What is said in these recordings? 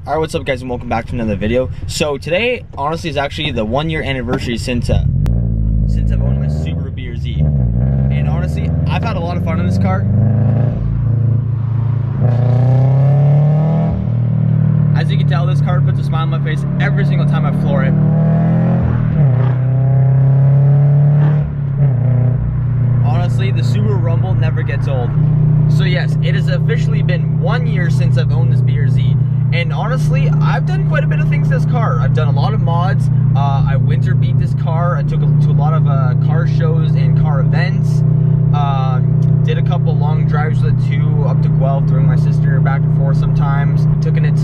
Alright, what's up guys, and welcome back to another video. So today, honestly, is actually the 1 year anniversary since I've owned my Subaru BRZ. And honestly, I've had a lot of fun in this car. As you can tell, this car puts a smile on my face every single time I floor it. Honestly, the Subaru Rumble never gets old. So yes, it has officially been 1 year since I've owned this BRZ. And honestly, I've done quite a bit of things to this car. I've done a lot of mods. I winter beat this car. I took it to a lot of car shows and car events. Did a couple long drives with it too, up to Guelph, throwing my sister back and forth sometimes. Took it up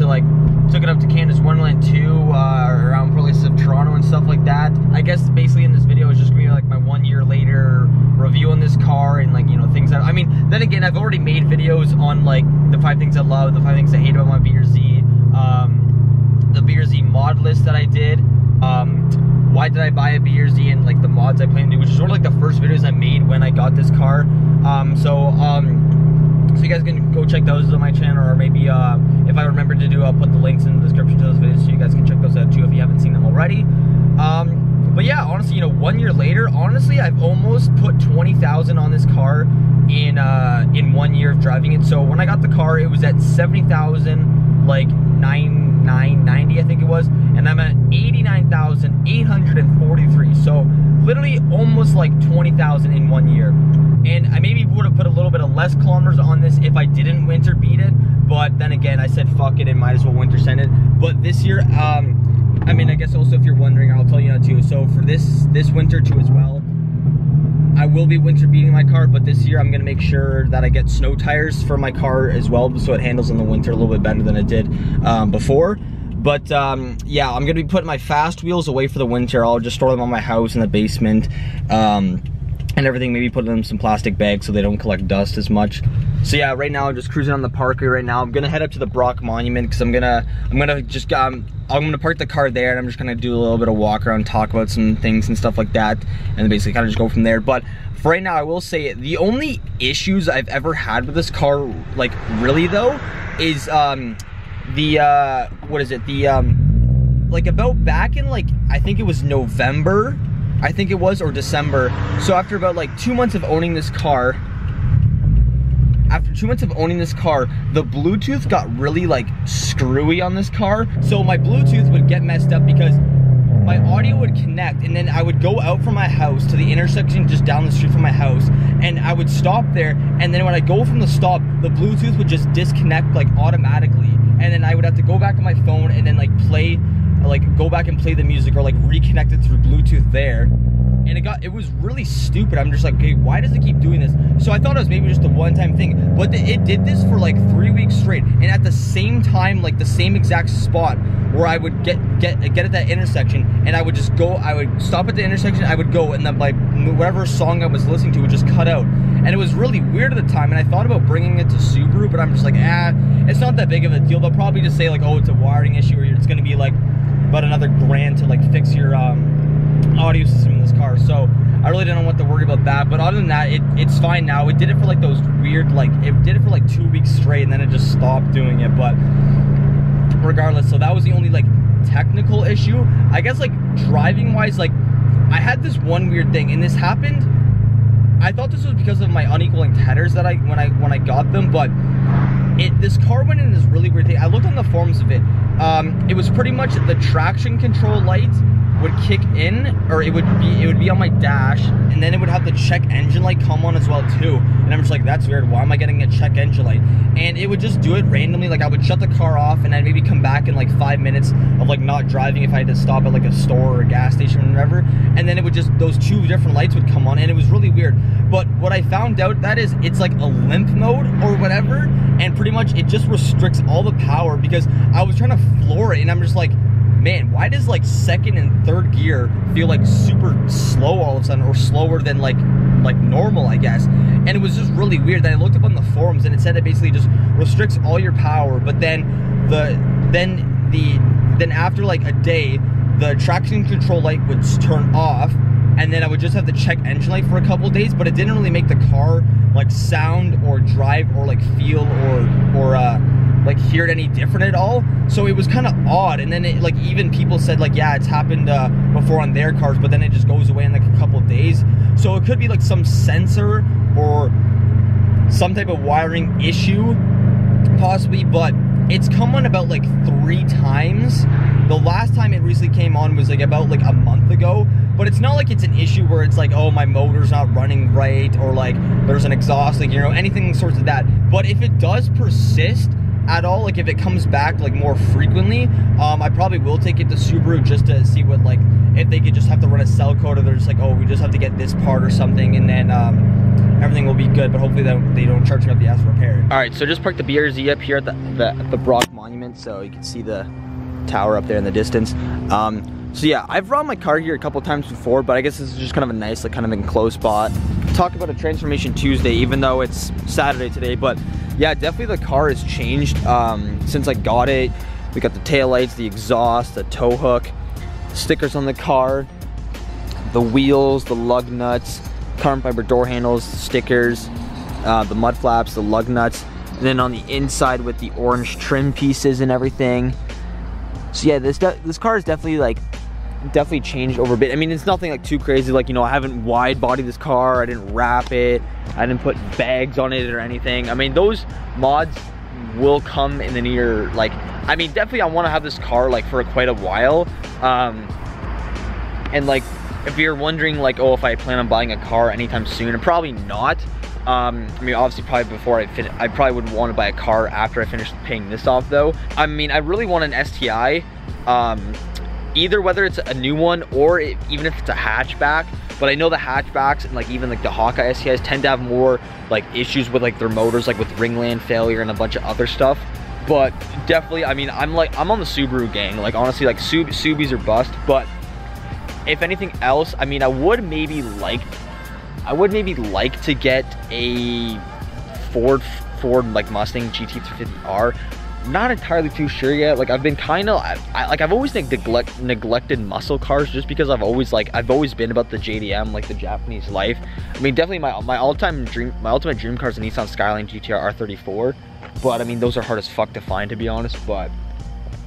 to Canada's Wonderland too, around places of Toronto and stuff like that. I guess basically in this video is just gonna be like my 1 year later review on this car and like, you know, things that, I mean, then again, I've already made videos on like the 5 things I love, the 5 things I hate about my BRZ, the BRZ mod list that I did, why did I buy a BRZ and like the mods I plan to do, which is sort of like the first videos I made when I got this car. So you guys can go check those on my channel, or maybe if I remember to do, I'll put the links in the description to those videos so you guys can check those out too if you haven't seen them already. But yeah, honestly, you know, 1 year later, honestly, I've almost put 20,000 on this car in 1 year of driving it. So when I got the car, it was at 70,000, like 990, I think it was, and I'm at 89,843. So literally almost like 20,000 in 1 year. And I maybe would have put a little bit of less kilometers on this if I didn't winter beat it. But then again, I said fuck it and might as well winter send it. But this year, I mean, I guess also if you're wondering, I'll tell you now too. So for this winter too as well, I will be winter beating my car, but this year I'm gonna make sure that I get snow tires for my car as well, so it handles in the winter a little bit better than it did before. But yeah, I'm gonna be putting my fast wheels away for the winter. I'll just store them on my house in the basement and everything. Maybe put them in some plastic bags so they don't collect dust as much. So yeah, right now I'm just cruising on the parkway right now. I'm gonna head up to the Brock Monument because I'm gonna park the car there, and I'm just gonna do a little bit of walk around, talk about some things and stuff like that, and basically kind of just go from there. But for right now, I will say the only issues I've ever had with this car, like really though, is like about back in like, I think it was November, I think it was, or December. So after about like 2 months of owning this car, the Bluetooth got really like screwy on this car. So my Bluetooth would get messed up because my audio would connect, and then I would go out from my house to the intersection just down the street from my house, and I would stop there, and then when I go from the stop, the Bluetooth would just disconnect like automatically, and then I would have to go back on my phone and then like go back and play the music, or like reconnect it through Bluetooth there. And it was really stupid. I'm just like, okay, why does it keep doing this? So I thought it was maybe just a one-time thing, but it did this for like 3 weeks straight, and at the same time, like the same exact spot where I would get at that intersection, and I would just go, I would stop at the intersection, I would go, and then like whatever song I was listening to would just cut out. And it was really weird at the time, and I thought about bringing it to Subaru, but I'm just like, it's not that big of a deal. They'll probably just say like, oh, it's a wiring issue, or it's gonna be like about another grand to like fix your audio system in this car. So I really don't want to worry about that. But other than that, it's fine now. It did it for like those weird, like it did it for like 2 weeks straight, and then it just stopped doing it. But regardless, so that was the only like technical issue. I guess like driving wise, like I had this one weird thing, and this happened, I thought this was because of my unequal headers that when I got them, but this car went in this really weird thing. I looked on the forums of it. It was pretty much the traction control lights would kick in, or it would be on my dash, and then it would have the check engine light come on as well too. And I'm just like, that's weird, why am I getting a check engine light? And it would just do it randomly. Like I would shut the car off, and I'd maybe come back in like 5 minutes of like not driving if I had to stop at like a store or a gas station or whatever, and then it would just, those 2 different lights would come on, and it was really weird. But what I found out, that is, it's like a limp mode or whatever, and pretty much it just restricts all the power, because I was trying to floor it, and I'm just like, man, why does like 2nd and 3rd gear feel like super slow all of a sudden, or slower than like normal, I guess? And it was just really weird. Then I looked up on the forums, and it said it basically just restricts all your power, but then after like a day, the traction control light would turn off, and then I would just have to check engine light for a couple of days, but it didn't really make the car like sound or drive or like feel or like hear it any different at all. So it was kind of odd. And then it, like, even people said like, yeah, it's happened before on their cars, but then it just goes away in like a couple of days. So it could be like some sensor or some type of wiring issue possibly, but it's come on about like 3 times. The last time it recently came on was like about like a month ago, but it's not like it's an issue where it's like, oh, my motor's not running right, or like there's an exhaust leak, you know, anything sorts of that. But if it does persist at all, like if it comes back like more frequently, I probably will take it to Subaru just to see what, like, if they could just have to run a cell code, or they're just like, oh, we just have to get this part or something, and then everything will be good. But hopefully they don't charge me up the ass for repair. All right, so just parked the BRZ up here at the Brock Monument, so you can see the tower up there in the distance. So yeah, I've run my car here a couple times before, but I guess this is just kind of a nice, like, kind of enclosed spot. Talk about a Transformation Tuesday, even though it's Saturday today, but yeah, definitely the car has changed since I got it. We got the taillights, the exhaust, the tow hook, stickers on the car, the wheels, the lug nuts, carbon fiber door handles, stickers, the mud flaps, the lug nuts, and then on the inside with the orange trim pieces and everything. So yeah, this car is definitely changed over a bit. I mean, it's nothing like too crazy, like, you know, I haven't wide bodied this car, I didn't wrap it, I didn't put bags on it or anything. I mean, those mods will come in the near, like, I mean, definitely I want to have this car like for quite a while. And like, if you're wondering like, oh, if I plan on buying a car anytime soon, probably not. I mean, obviously probably before I probably wouldn't want to buy a car after I finish paying this off though. I mean, I really want an STI, either whether it's a new one or even if it's a hatchback. But I know the hatchbacks and like even like the Hawkeye STIs tend to have more like issues with like their motors, like with ringland failure and a bunch of other stuff. But definitely, I mean, I'm on the Subaru gang. Like, honestly, like Subies are bust. But if anything else, I mean, I would maybe like to get a Ford like Mustang GT350R. Not entirely too sure yet. Like, I've been kind of I've always neglected muscle cars, just because I've always been about the JDM, like the Japanese life. I mean, definitely my ultimate dream car is a Nissan Skyline GTR R34, but I mean, those are hard as fuck to find, to be honest. But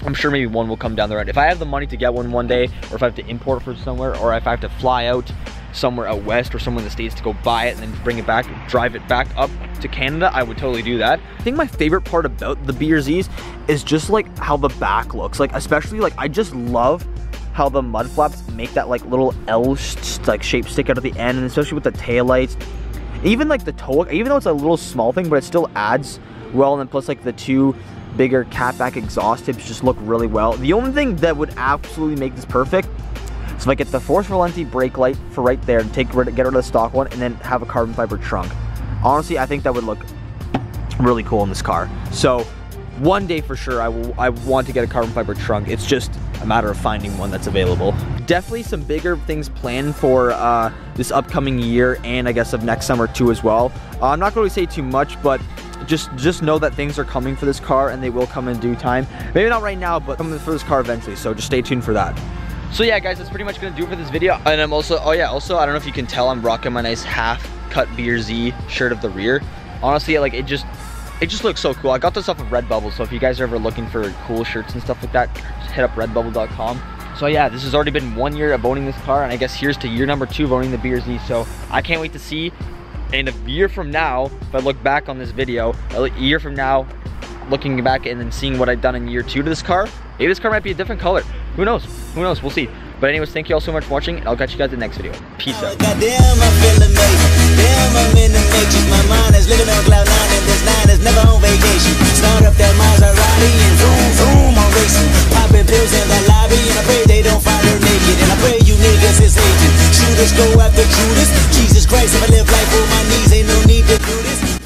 I'm sure maybe one will come down the road if I have the money to get one day, or if I have to import from somewhere, or if I have to fly out somewhere out west or somewhere in the States to go buy it and then bring it back, drive it back up to Canada. I would totally do that. I think my favorite part about the BRZs is just like how the back looks. Like, especially like, I just love how the mud flaps make that like little L like shape stick out at the end, and especially with the taillights. Even like the toe, even though it's a little small thing, but it still adds well. And then plus like the 2 bigger catback exhaust tips just look really well. The only thing that would absolutely make this perfect, so if I get the Force Valenti brake light for right there, and get rid of the stock one, and then have a carbon fiber trunk. Honestly, I think that would look really cool in this car. So one day for sure, I want to get a carbon fiber trunk. It's just a matter of finding one that's available. Definitely some bigger things planned for this upcoming year, and I guess of next summer too as well. I'm not going to say too much, but just know that things are coming for this car, and they will come in due time. Maybe not right now, but coming for this car eventually. So just stay tuned for that. So yeah, guys, that's pretty much gonna do it for this video. And I'm also, oh yeah, also, I don't know if you can tell, I'm rocking my nice half-cut BRZ shirt of the rear. Honestly, like, it just looks so cool. I got this off of Redbubble, so if you guys are ever looking for cool shirts and stuff like that, just hit up redbubble.com. So yeah, this has already been 1 year of owning this car, and I guess here's to year number 2 of owning the BRZ. So I can't wait to see, in a year from now, if I look back on this video, a year from now, looking back and then seeing what I've done in year 2 to this car, maybe this car might be a different color. Who knows? Who knows? We'll see. But anyways, thank you all so much for watching, and I'll catch you guys in the next video. Peace out. Goddamn, I feel amazing. Damn, I'm in the matrix. My mind is living on cloud 9, and this 9 is never on vacation. Start up that Maserati and zoom, zoom, I'm racing. Popping pills in the lobby, and I pray they don't find her naked. And I pray you niggas is hating. Shooters go after Judas. Jesus Christ, if I live life on my knees, ain't no need to do this.